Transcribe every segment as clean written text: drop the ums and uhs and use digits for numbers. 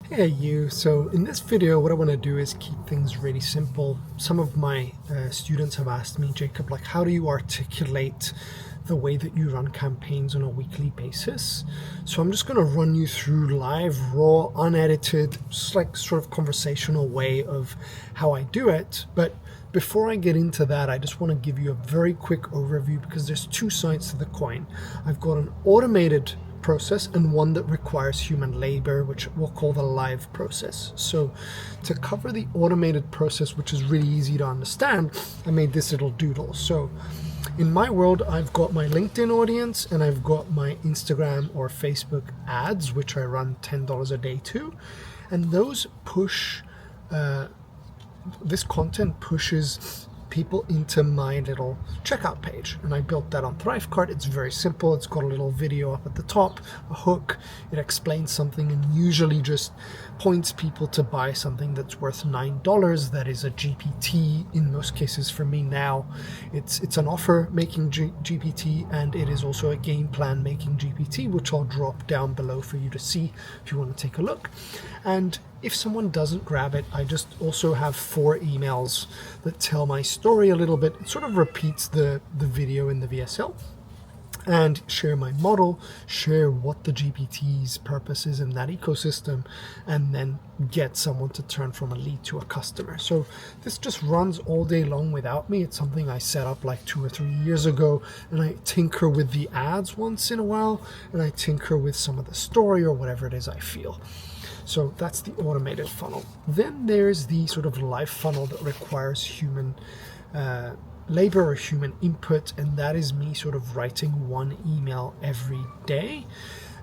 Hey you, so in this video what I want to do is keep things really simple. Some of my students have asked me, Jacob, like how do you articulate the way that you run campaigns on a weekly basis? So I'm just going to run you through live, raw, unedited, just like sort of conversational way of how I do it. But before I get into that, I just want to give you a very quick overview because there's two sides to the coin. I've got an automated process and one that requires human labor, which we'll call the live process. So to cover the automated process, which is really easy to understand, I made this little doodle. So in my world, I've got my LinkedIn audience and I've got my Instagram or Facebook ads, which I run $10 a day to. And those push, this content pushes people into my little checkout page, and I built that on Thrivecart. It's very simple. It's got a little video up at the top, a hook. It explains something and usually just points people to buy something that's worth $9. That is a GPT. In most cases for me now, it's an offer making GPT, and it is also a game plan making GPT, which I'll drop down below for you to see if you want to take a look. And if someone doesn't grab it, I just also have 4 emails that tell my story a little bit. It sort of repeats the video in the VSL, and share my model, share what the GPT's purpose is in that ecosystem, and then get someone to turn from a lead to a customer. So this just runs all day long without me. It's something I set up like 2 or 3 years ago, and I tinker with the ads once in a while, and I tinker with some of the story or whatever it is I feel. So that's the automated funnel. Then there's the sort of live funnel that requires human labor or human input, and that is me sort of writing one email every day.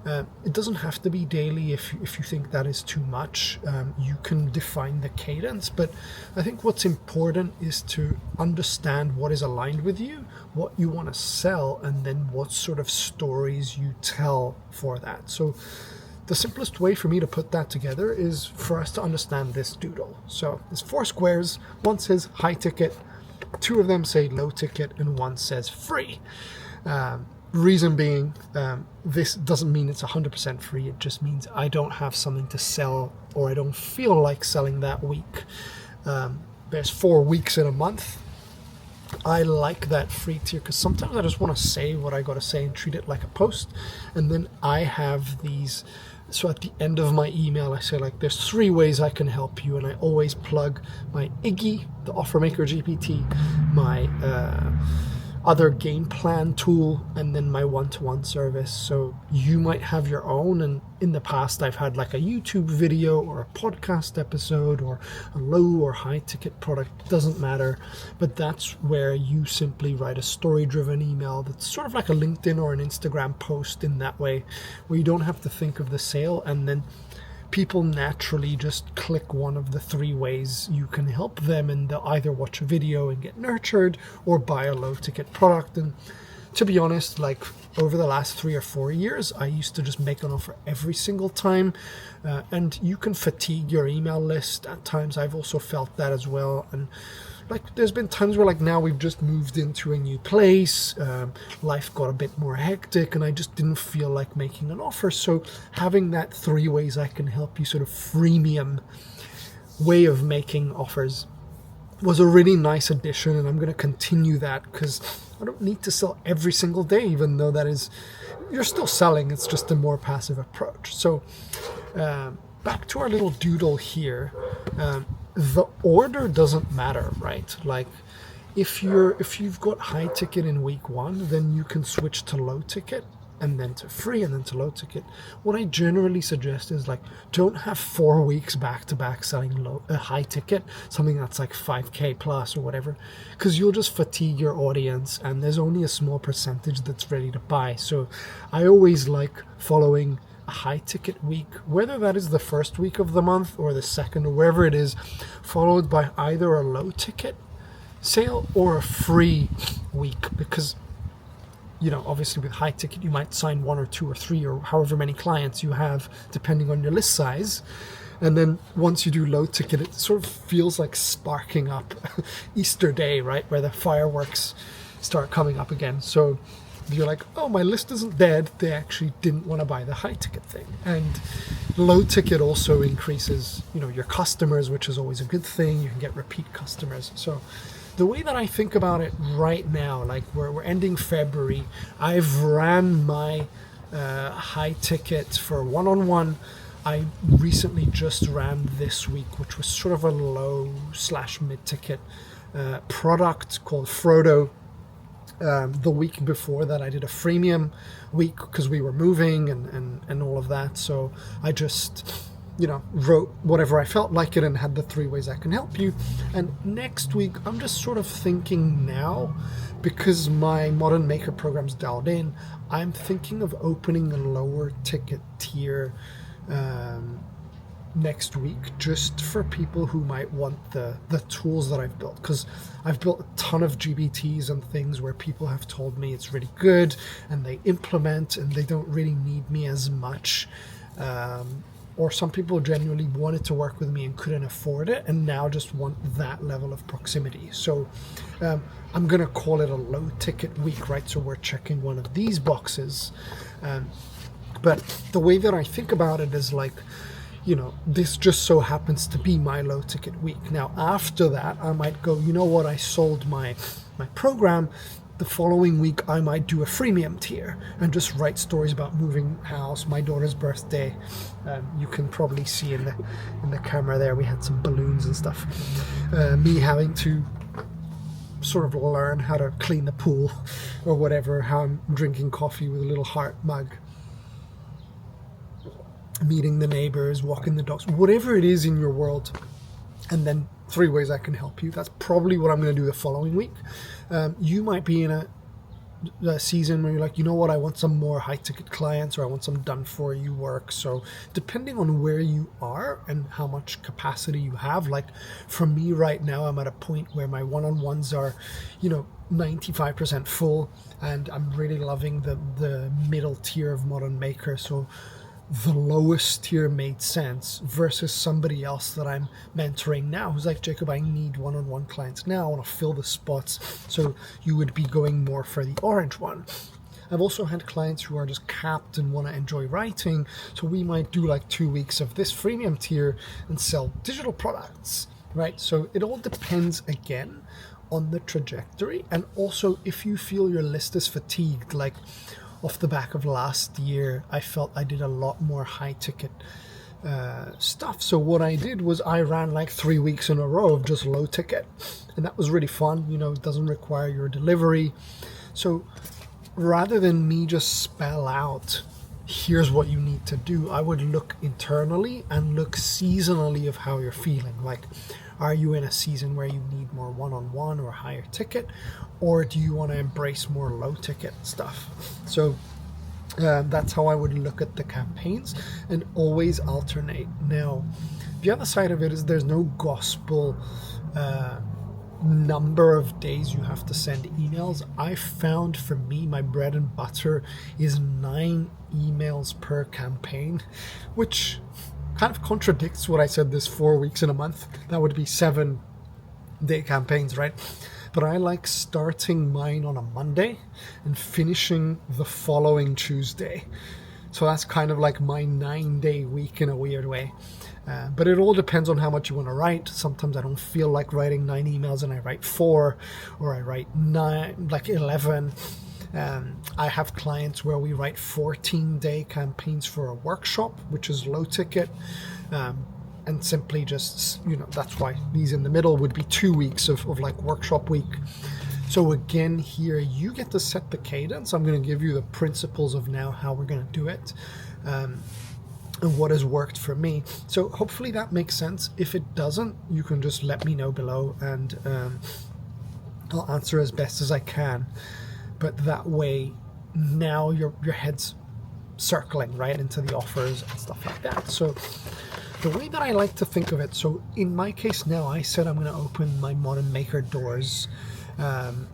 It doesn't have to be daily. If you think that is too much, you can define the cadence, but I think what's important is to understand what is aligned with you, what you want to sell, and then what sort of stories you tell for that. So the simplest way for me to put that together is for us to understand this doodle. So there's 4 squares. One says high ticket, 2 of them say low ticket, and 1 says free. Reason being, this doesn't mean it's 100% free. It just means I don't have something to sell, or I don't feel like selling that week. There's 4 weeks in a month. I like that free tier because sometimes I just want to say what I got to say and treat it like a post. And then I have these, so at the end of my email I say like there's 3 ways I can help you, and I always plug my Iggy, the offer maker GPT, my other game plan tool, and then my one-to-one service. So you might have your own, and in the past I've had like a YouTube video or a podcast episode or a low or high ticket product, doesn't matter, but that's where you simply write a story driven email that's sort of like a LinkedIn or an Instagram post in that way, where you don't have to think of the sale, and then people naturally just click one of the 3 ways you can help them, and they'll either watch a video and get nurtured or buy a low ticket product. And to be honest, like over the last 3 or 4 years, I used to just make an offer every single time, and you can fatigue your email list at times. I've also felt that as well. And like there's been times where like now we've just moved into a new place, life got a bit more hectic, and I just didn't feel like making an offer. So having that 3 ways I can help you sort of freemium way of making offers was a really nice addition, and I'm going to continue that because I don't need to sell every single day, even though that is, you're still selling, it's just a more passive approach. So back to our little doodle here. The order doesn't matter, right? Like if you've got high ticket in week 1, then you can switch to low ticket and then to free and then to low ticket. What I generally suggest is like don't have 4 weeks back to back selling high ticket, something that's like 5k plus or whatever, because you'll just fatigue your audience and there's only a small percentage that's ready to buy. So I always like following a high ticket week, whether that is the first week of the month or the second or wherever it is, followed by either a low ticket sale or a free week. Because obviously with high ticket you might sign 1 or 2 or 3 or however many clients you have depending on your list size, and then once you do low ticket it sort of feels like sparking up Easter Day, right, where the fireworks start coming up again. So you're like, oh, my list isn't dead. They actually didn't want to buy the high ticket thing. And low ticket also increases, your customers, which is always a good thing. You can get repeat customers. So the way that I think about it right now, like we're ending February, I've ran my high ticket for one-on-one. I recently just ran this week, which was sort of a low/mid ticket product called Frodo. The week before that, I did a freemium week because we were moving and all of that. So I just, wrote whatever I felt like it and had the 3 ways I can help you. And next week, I'm just sort of thinking now, because my Modern Maker program's dialed in, I'm thinking of opening a lower ticket tier next week, just for people who might want the tools that I've built, because I've built a ton of GBTs and things where people have told me it's really good and they implement and they don't really need me as much, or some people genuinely wanted to work with me and couldn't afford it and now just want that level of proximity. So I'm gonna call it a low ticket week, right? So we're checking one of these boxes, but the way that I think about it is like, this just so happens to be my low ticket week. Now, after that, I might go, what, I sold my program. The following week, I might do a freemium tier and just write stories about moving house, my daughter's birthday. You can probably see in the camera there, we had some balloons and stuff. Me having to sort of learn how to clean the pool or whatever, how I'm drinking coffee with a little heart mug. Meeting the neighbors, walking the dogs, whatever it is in your world, and then 3 ways I can help you. That's probably what I'm going to do the following week. You might be in a season where you're like, what, I want some more high ticket clients, or I want some done for you work. So depending on where you are and how much capacity you have, like for me right now, I'm at a point where my one-on-ones are 95% full, and I'm really loving the middle tier of Modern Maker. So the lowest tier made sense versus somebody else that I'm mentoring now who's like, Jacob, I need one-on-one clients now, I want to fill the spots. So you would be going more for the orange one. I've also had clients who are just capped and want to enjoy writing, so we might do like 2 weeks of this freemium tier and sell digital products, right? So it all depends again on the trajectory, and also if you feel your list is fatigued. Like off the back of last year, I felt I did a lot more high ticket stuff. So what I did was I ran like 3 weeks in a row of just low ticket, and that was really fun. It doesn't require your delivery. So rather than me just spell out, here's what you need to do, I would look internally and look seasonally of how you're feeling. Like, are you in a season where you need more one-on-one or higher ticket, or do you want to embrace more low ticket stuff? So that's how I would look at the campaigns, and always alternate. Now, the other side of it is there's no gospel number of days you have to send emails. I found for me, my bread and butter is 9 emails per campaign, which kind of contradicts what I said, this 4 weeks in a month. That would be 7-day campaigns, right? But I like starting mine on a Monday and finishing the following Tuesday. So that's kind of like my 9-day week in a weird way. But it all depends on how much you want to write. Sometimes I don't feel like writing 9 emails and I write 4, or I write 9, like 11. I have clients where we write 14-day campaigns for a workshop, which is low ticket, and simply just, that's why these in the middle would be 2 weeks of like workshop week. So again, here you get to set the cadence. I'm going to give you the principles of now how we're going to do it, and what has worked for me. So hopefully that makes sense. If it doesn't, you can just let me know below, and I'll answer as best as I can. But that way, now your head's circling right into the offers and stuff like that. So the way that I like to think of it, so in my case now, I said I'm going to open my Modern Maker doors.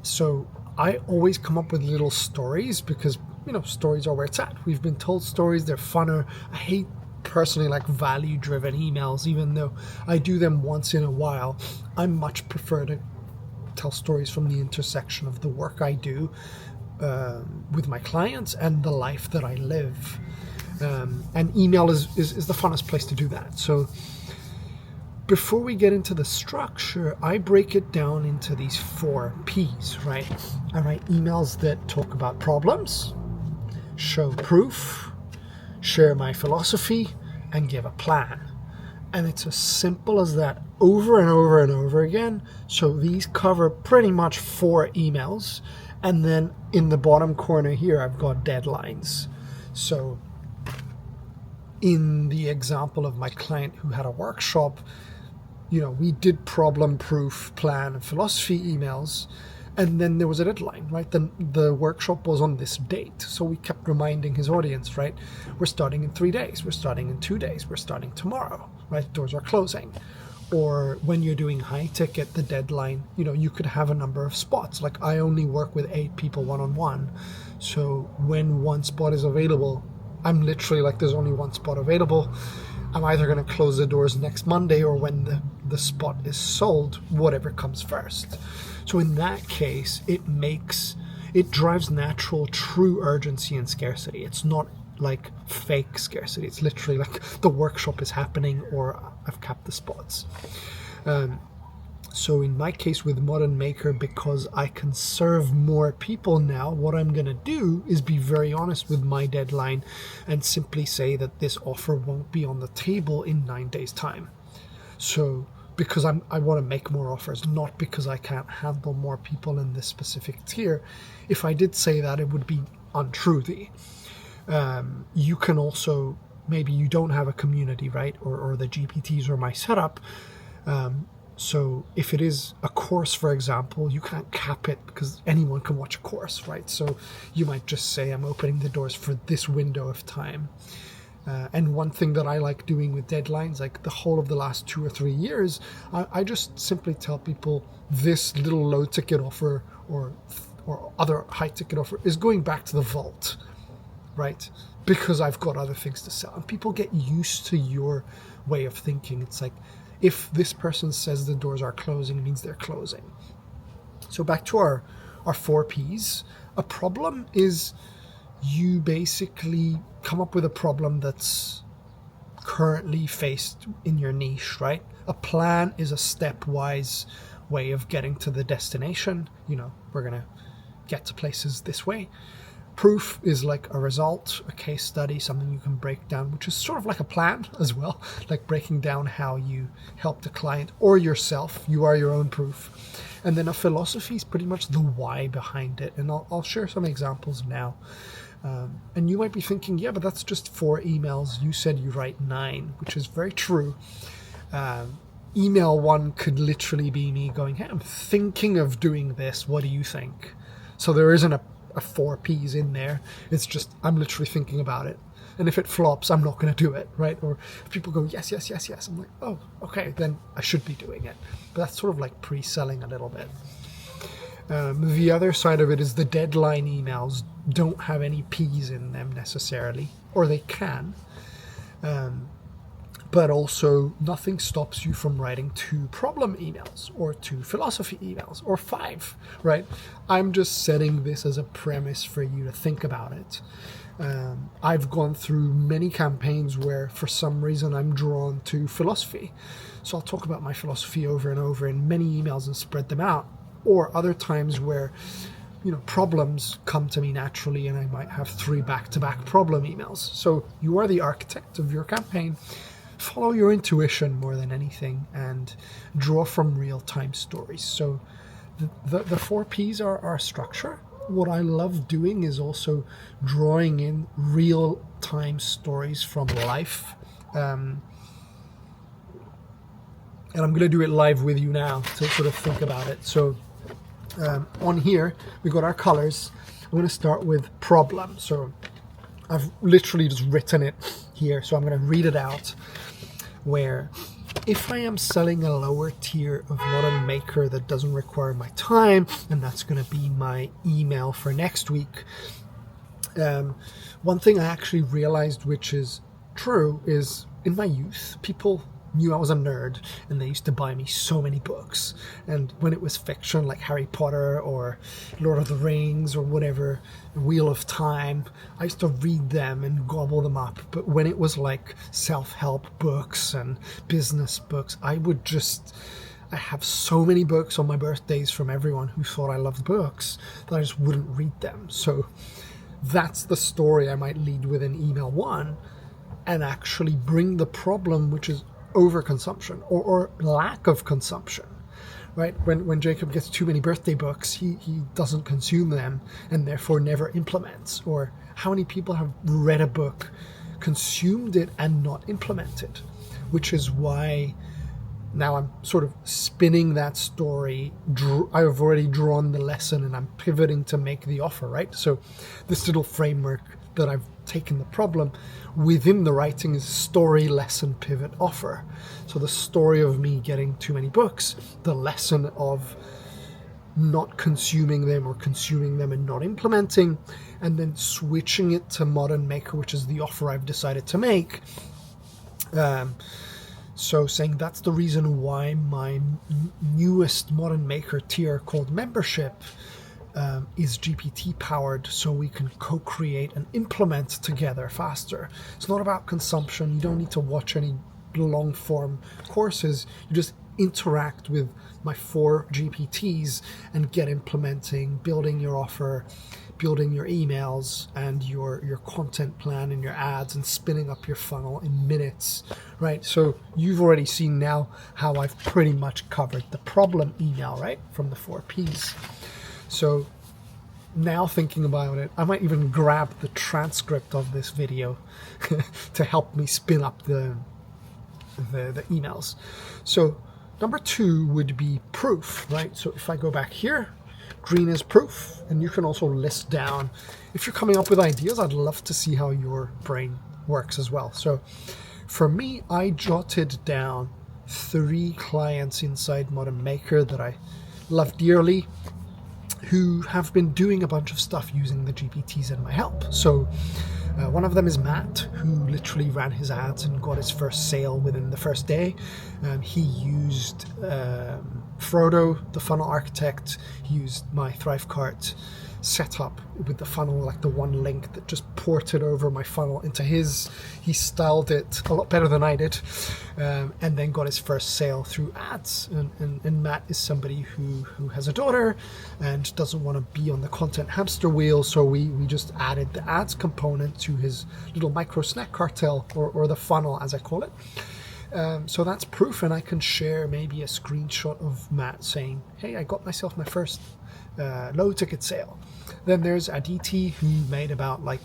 So I always come up with little stories, because stories are where it's at. We've been told stories, they're funner. I hate personally like value driven emails, even though I do them once in a while. I much prefer to tell stories from the intersection of the work I do with my clients and the life that I live. And email is the funnest place to do that. So before we get into the structure, I break it down into these 4 P's, right? I write emails that talk about problems, show proof, share my philosophy, and give a plan. And it's as simple as that, over and over and over again. So these cover pretty much 4 emails. And then in the bottom corner here, I've got deadlines. So in the example of my client who had a workshop, we did problem, proof, plan, and philosophy emails. And then there was a deadline, right? The workshop was on this date. So we kept reminding his audience, right? We're starting in 3 days. We're starting in 2 days. We're starting tomorrow, right? Doors are closing. Or when you're doing high ticket, the deadline, you could have a number of spots. Like I only work with 8 people one-on-one. So when one spot is available, I'm literally like, there's only one spot available. I'm either going to close the doors next Monday or when the spot is sold, whatever comes first. So in that case, it drives natural, true urgency and scarcity. It's not like fake scarcity. It's literally like the workshop is happening or I've capped the spots. So in my case with Modern Maker, because I can serve more people now, what I'm going to do is be very honest with my deadline and simply say that this offer won't be on the table in 9 days' time. So because I want to make more offers, not because I can't handle more people in this specific tier. If I did say that, it would be untruthy. You can also, maybe you don't have a community, right? Or the GPTs or my setup. So if it is a course, for example, you can't cap it because anyone can watch a course, right? So you might just say, I'm opening the doors for this window of time. And one thing that I like doing with deadlines, like the whole of the last 2 or 3 years, I just simply tell people this little low ticket offer or other high ticket offer is going back to the vault, right? Because I've got other things to sell. And people get used to your way of thinking. It's like, if this person says the doors are closing, it means they're closing. So back to our 4 Ps. A problem is you basically come up with a problem that's currently faced in your niche, right? A plan is a stepwise way of getting to the destination. We're going to get to places this way. Proof is like a result, a case study, something you can break down, which is sort of like a plan as well, like breaking down how you help the client or yourself. You are your own proof. And then a philosophy is pretty much the why behind it. And I'll share some examples now. And you might be thinking, yeah, but that's just 4 emails. You said you write 9, which is very true. Email 1 could literally be me going, hey, I'm thinking of doing this. What do you think? So there isn't a 4 Ps in there. It's just, I'm literally thinking about it. And if it flops, I'm not going to do it, right? Or if people go, yes, yes, yes, yes, I'm like, oh, okay, then I should be doing it. But that's sort of like pre-selling a little bit. The other side of it is the deadline emails don't have any Ps in them necessarily, or they can. But also nothing stops you from writing 2 problem emails or 2 philosophy emails or 5, right? I'm just setting this as a premise for you to think about it. I've gone through many campaigns where for some reason I'm drawn to philosophy. So I'll talk about my philosophy over and over in many emails and spread them out. Or other times where, problems come to me naturally and I might have 3 back-to-back problem emails. So you are the architect of your campaign. Follow your intuition more than anything and draw from real-time stories. So the 4 Ps are our structure. What I love doing is also drawing in real-time stories from life. And I'm going to do it live with you now to sort of think about it. So on here, we've got our colors. I'm going to start with problem. So I've literally just written it here. So I'm going to read it out. Where if I am selling a lower tier of Modern Maker that doesn't require my time, and that's going to be my email for next week, one thing I actually realized, which is true, is in my youth, people knew I was a nerd, and they used to buy me so many books. And when it was fiction, like Harry Potter or Lord of the Rings or whatever, Wheel of Time, I used to read them and gobble them up. But when it was like self-help books and business books, I have so many books on my birthdays from everyone who thought I loved books that I just wouldn't read them. So that's the story I might lead with in email 1, and actually bring the problem, which is overconsumption or lack of consumption, right? When Jacob gets too many birthday books, he doesn't consume them and therefore never implements. Or how many people have read a book, consumed it, and not implemented? Which is why now I'm sort of spinning that story. I've already drawn the lesson and I'm pivoting to make the offer, right? So this little framework that I've taken the problem within the writing is story, lesson, pivot, offer. So the story of me getting too many books, the lesson of not consuming them or consuming them and not implementing, and then switching it to Modern Maker, which is the offer I've decided to make. So saying that's the reason why my newest Modern Maker tier called Membership is GPT powered, so we can co-create and implement together faster. It's not about consumption. You don't need to watch any long form courses. You just interact with my 4 GPTs and get implementing, building your offer, building your emails and your content plan and your ads, and spinning up your funnel in minutes, right? So you've already seen now how I've pretty much covered the problem email, right, from the 4 Ps. So now thinking about it, I might even grab the transcript of this video to help me spin up the emails. So number 2 would be proof, right? So if I go back here, green is proof, and you can also list down, if you're coming up with ideas, I'd love to see how your brain works as well. So for me, I jotted down 3 clients inside Modern Maker that I love dearly, who have been doing a bunch of stuff using the GPTs and my help. So one of them is Matt, who literally ran his ads and got his first sale within the first day. He used Frodo, the funnel architect. He used my Thrivecart setup with the funnel, like the one link that just ported over my funnel into his. He styled it a lot better than I did, and then got his first sale through ads. And Matt is somebody who has a daughter and doesn't want to be on the content hamster wheel, so we just added the ads component to his little micro snack cartel, or the funnel as I call it. So that's proof, and I can share maybe a screenshot of Matt saying, hey, I got myself my first low ticket sale. Then there's Aditi, who made about, like,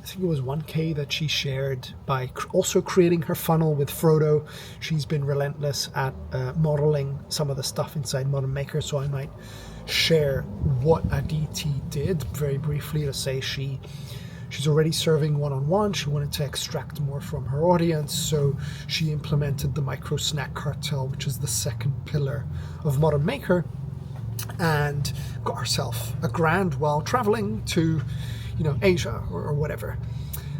I think it was 1K that she shared by also creating her funnel with Frodo. She's been relentless at modeling some of the stuff inside Modern Maker, so I might share what Aditi did very briefly to say she's already serving one-on-one. She wanted to extract more from her audience, so she implemented the micro snack cartel, which is the second pillar of Modern Maker, and got herself $1,000 while traveling to, Asia or whatever.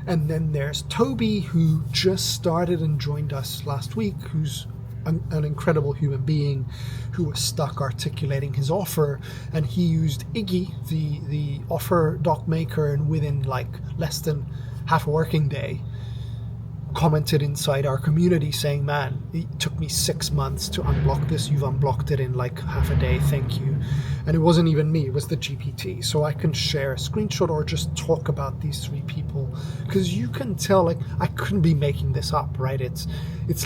And then there's Toby, who just started and joined us last week, who's an incredible human being who was stuck articulating his offer, and he used Iggy, the offer doc maker, and within like less than half a working day commented inside our community saying, man, it took me 6 months to unblock this. You've unblocked it in like half a day. Thank you. And it wasn't even me, it was the GPT. So I can share a screenshot or just talk about these 3 people, because you can tell, like, I couldn't be making this up, right? It's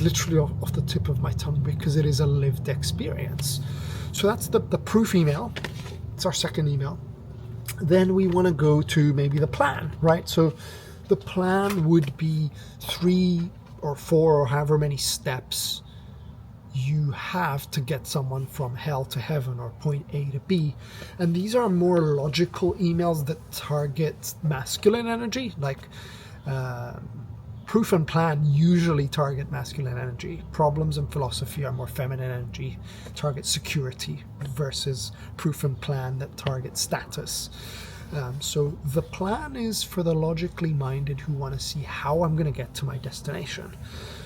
literally off the tip of my tongue, because it is a lived experience. So that's the proof email. It's our second email. Then we want to go to maybe the plan, right? So the plan would be 3 or 4 or however many steps you have to get someone from hell to heaven, or point A to B. And these are more logical emails that target masculine energy, like proof and plan usually target masculine energy. Problems and philosophy are more feminine energy, target security, versus proof and plan that target status. So the plan is for the logically minded who want to see how I'm going to get to my destination.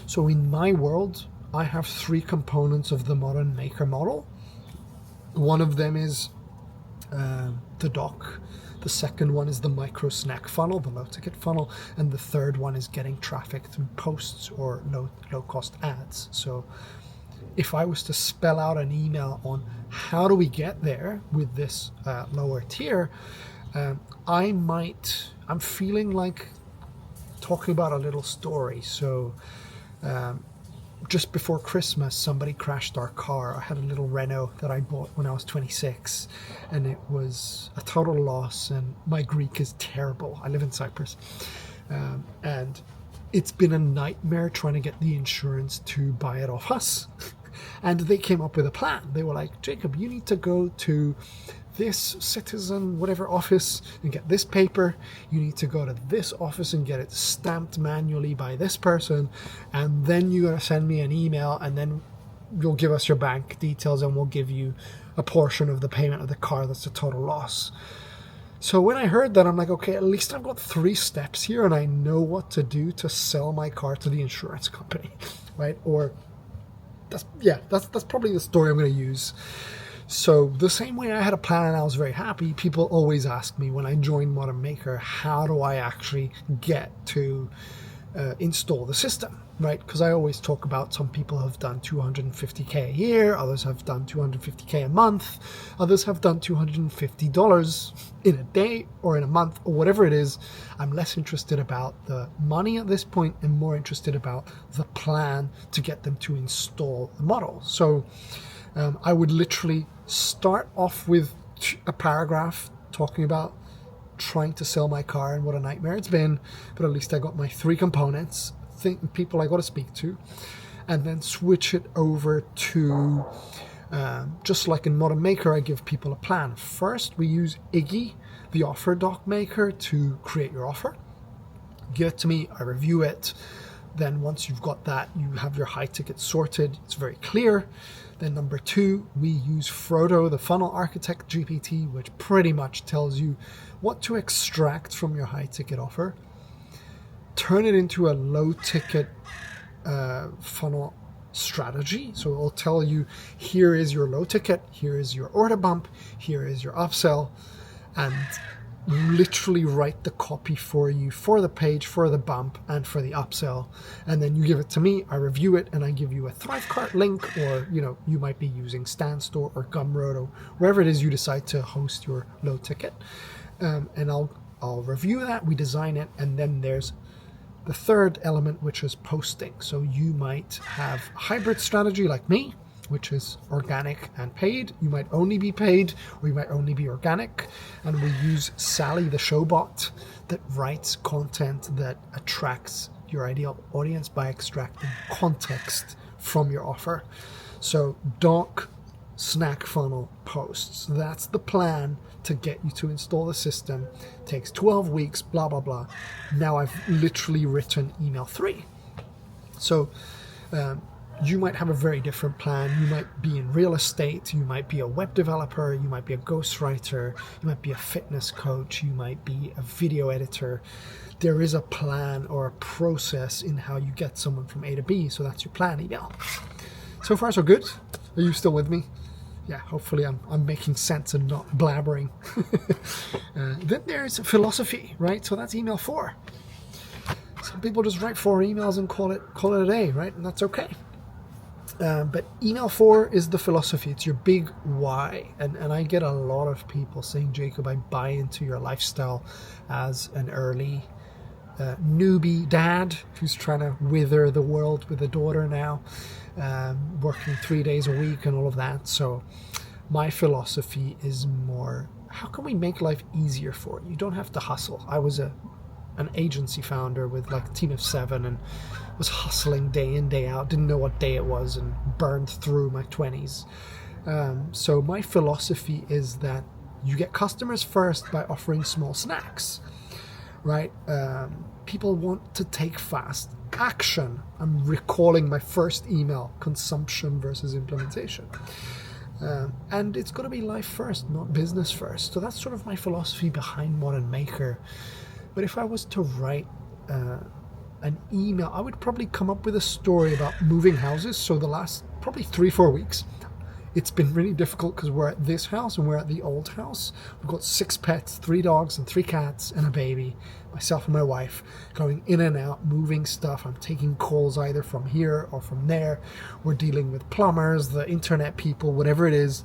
So in my world, I have three components of the Modern Maker model. One of them is the dock. The second one is the micro snack funnel, the low ticket funnel. And the third one is getting traffic through posts or low cost ads. So if I was to spell out an email on how do we get there with this lower tier, I'm feeling like talking about a little story. So just before Christmas, somebody crashed our car. I had a little Renault that I bought when I was 26, and it was a total loss, and my Greek is terrible. I live in Cyprus. And it's been a nightmare trying to get the insurance to buy it off us. And they came up with a plan. They were like, Jacob, you need to go to this citizen whatever office and get this paper. You need to go to this office and get it stamped manually by this person, and then you're going to send me an email, and then you'll give us your bank details and we'll give you a portion of the payment of the car that's a total loss. So when I heard that, I'm like, okay, at least I've got 3 steps here and I know what to do to sell my car to the insurance company, right? Or that's probably the story I'm going to use. So the same way I had a plan and I was very happy, people always ask me when I joined Modern Maker, how do I actually get to install the system, right? Because I always talk about some people have done 250K a year, others have done 250K a month, others have done $250 in a day or in a month or whatever it is. I'm less interested about the money at this point and more interested about the plan to get them to install the model. So I would literally start off with a paragraph talking about trying to sell my car and what a nightmare it's been, but at least I got my 3 components, people I got to speak to, and then switch it over to, just like in Modern Maker, I give people a plan. First, we use Iggy, the offer doc maker, to create your offer. Give it to me, I review it. Then once you've got that, you have your high ticket sorted. It's very clear. Then number 2, we use Frodo, the funnel architect GPT, which pretty much tells you what to extract from your high ticket offer, turn it into a low ticket funnel strategy. So it'll tell you, here is your low ticket, here is your order bump, here is your upsell, and literally write the copy for you for the page, for the bump, and for the upsell. And then you give it to me, I review it, and I give you a Thrivecart link, or you might be using Stanstore or Gumroad or wherever it is you decide to host your low ticket. And I'll review that, we design it, and then there's the third element, which is posting. So you might have a hybrid strategy like me, which is organic and paid. You might only be paid, or you might only be organic. And we use Sally, the showbot, that writes content that attracts your ideal audience by extracting context from your offer. So doc, snack funnel, posts. That's the plan to get you to install the system. Takes 12 weeks, blah, blah, blah. Now I've literally written email 3. So, you might have a very different plan. You might be in real estate, you might be a web developer, you might be a ghostwriter, you might be a fitness coach, you might be a video editor. There is a plan or a process in how you get someone from A to B, so that's your plan email. So far so good. Are you still with me? Yeah, hopefully I'm making sense and not blabbering. Then there's philosophy, right? So that's email 4. Some people just write 4 emails and call it a day, right? And that's okay. But email 4 is the philosophy. It's your big why. And I get a lot of people saying, Jacob, I buy into your lifestyle as an early newbie dad who's trying to wither the world with a daughter now, working 3 days a week and all of that. So my philosophy is more, how can we make life easier for you? You don't have to hustle. I was an agency founder with like a team of 7 and was hustling day in, day out, didn't know what day it was, and burned through my 20s. So my philosophy is that you get customers first by offering small snacks, right? People want to take fast action. I'm recalling my first email, consumption versus implementation. And it's got to be life first, not business first. So that's sort of my philosophy behind Modern Maker. But if I was to write an email. I would probably come up with a story about moving houses. So the last probably 3-4 weeks, it's been really difficult because we're at this house and we're at the old house. We've got 6 pets, 3 dogs and 3 cats and a baby, myself and my wife, going in and out, moving stuff. I'm taking calls either from here or from there. We're dealing with plumbers, the internet people, whatever it is.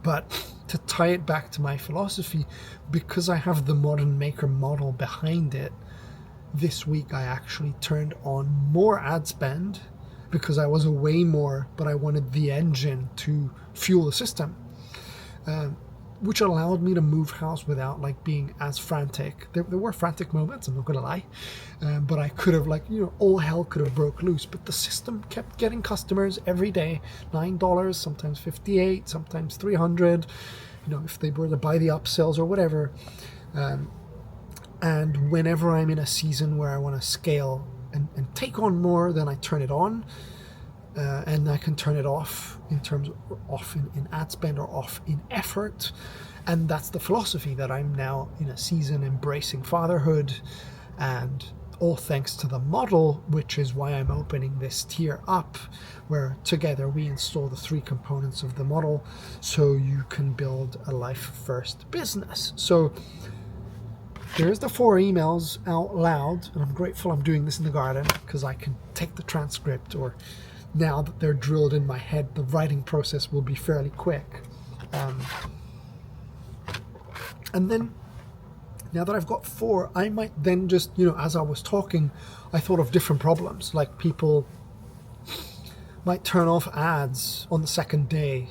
But to tie it back to my philosophy, because I have the Modern Maker model behind it, this week I actually turned on more ad spend because I was away more, but I wanted the engine to fuel the system, which allowed me to move house without like being as frantic. There were frantic moments, I'm not gonna lie, but I could have all hell could have broke loose, but the system kept getting customers every day, $9, sometimes $58, sometimes $300, if they were to buy the upsells or whatever. And whenever I'm in a season where I want to scale and take on more, then I turn it on, and I can turn it off in terms of off in ad spend or off in effort. And that's the philosophy that I'm now in a season embracing fatherhood, and all thanks to the model, which is why I'm opening this tier up, where together we install the 3 components of the model so you can build a life first business. So there's the 4 emails out loud, and I'm grateful I'm doing this in the garden because I can take the transcript, or now that they're drilled in my head, the writing process will be fairly quick. And then now that I've got 4, I might then just, as I was talking, I thought of different problems. Like people might turn off ads on the second day,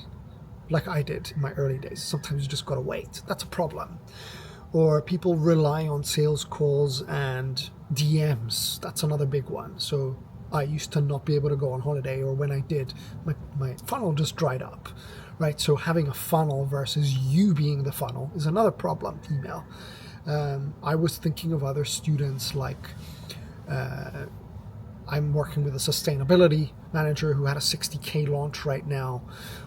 like I did in my early days. Sometimes you just got to wait. That's a problem. Or people rely on sales calls and DMs. That's another big one. So I used to not be able to go on holiday, or when I did, my funnel just dried up, right? So having a funnel versus you being the funnel is another problem, email. I was thinking of other students, like I'm working with a sustainability manager who had a 60K launch right now,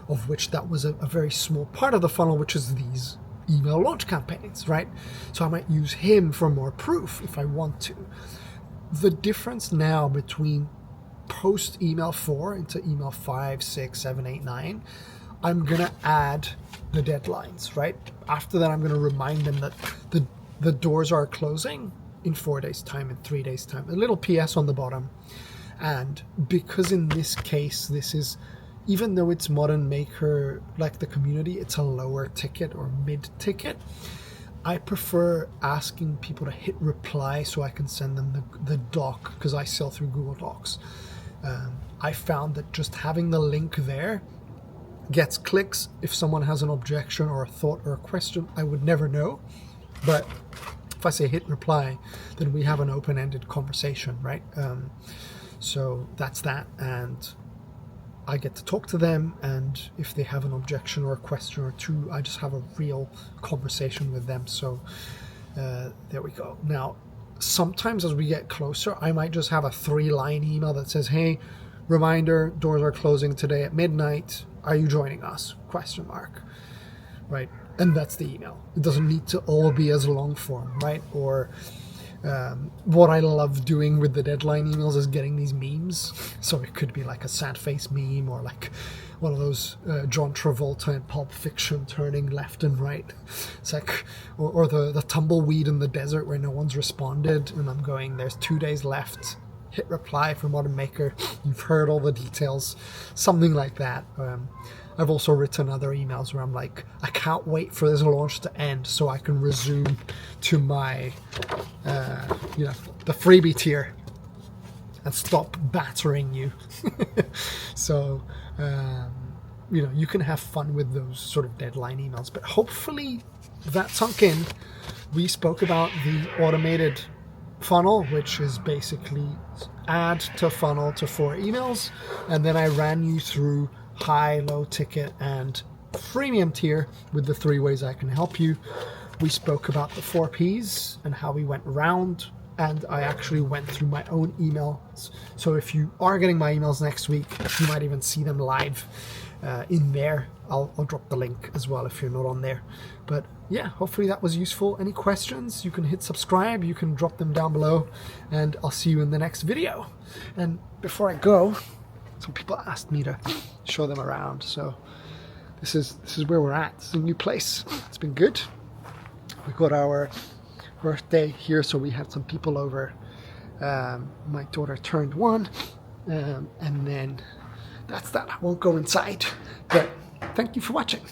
of which that was a very small part of the funnel, which is these email launch campaigns, right? So I might use him for more proof if I want to. The difference now between post email 4 into email 5, 6, 7, 8, 9, I'm gonna add the deadlines, right? After that, I'm gonna remind them that the doors are closing in 4 days time, in 3 days time, a little PS on the bottom. And because in this case, this is, even though it's Modern Maker, like the community, it's a lower ticket or mid ticket, I prefer asking people to hit reply so I can send them the doc, because I sell through Google Docs. I found that just having the link there gets clicks. If someone has an objection or a thought or a question, I would never know. But if I say hit reply, then we have an open-ended conversation, right? So that's that, and I get to talk to them, and if they have an objection or a question or two, I just have a real conversation with them. So there we go. Now, sometimes as we get closer, I might just have a 3-line email that says, hey, reminder, doors are closing today at midnight. Are you joining us? ? Right? And that's the email. It doesn't need to all be as long form, right? Or what I love doing with the deadline emails is getting these memes. So it could be like a sad face meme, or like one of those John Travolta in Pulp Fiction turning left and right. It's like, or the tumbleweed in the desert where no one's responded, and I'm going, there's 2 days left. Hit reply for Modern Maker. You've heard all the details. Something like that. I've also written other emails where I'm like, I can't wait for this launch to end so I can resume to my, the freebie tier and stop battering you. So, you can have fun with those sort of deadline emails. But hopefully that sunk in. We spoke about the automated funnel, which is basically add to funnel to 4 emails. And then I ran you through high, low ticket, and freemium tier with the 3 ways I can help you. We spoke about the 4 Ps and how we went around, and I actually went through my own emails. So if you are getting my emails next week, you might even see them live in there. I'll drop the link as well if you're not on there. But yeah, hopefully that was useful. Any questions, you can hit subscribe, you can drop them down below, and I'll see you in the next video. And before I go, some people asked me to show them around, so this is where we're at. This is a new place. It's been good. We got our birthday here, so we had some people over. My daughter turned 1, and then that's that. I won't go inside, but thank you for watching.